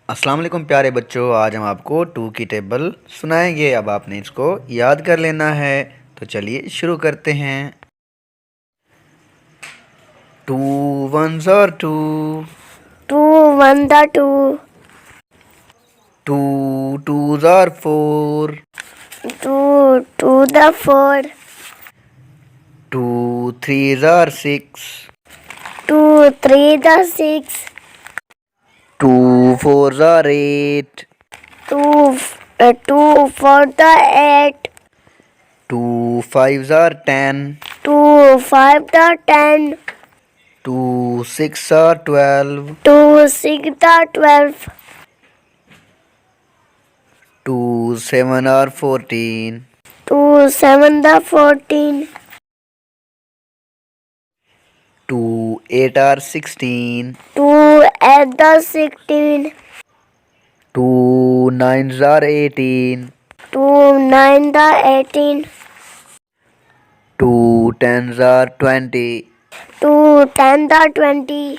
अस्सलाम वालेकुम प्यारे बच्चों, आज हम आपको टू की टेबल सुनाएंगे। अब आपने इसको याद कर लेना है, तो चलिए शुरू करते हैं। Two ones are two, Two one the two, two twos are four, two the four, two threes are six, two three the six, two fours are eight, two four the eight, two fives are 10, two five the 10, two six are 12, two six the 12, two seven are 14, two seven the 14, two eight are 16, two eight the 16, two nines are 18, two nine the 18, two tens are 20, two ten the 20,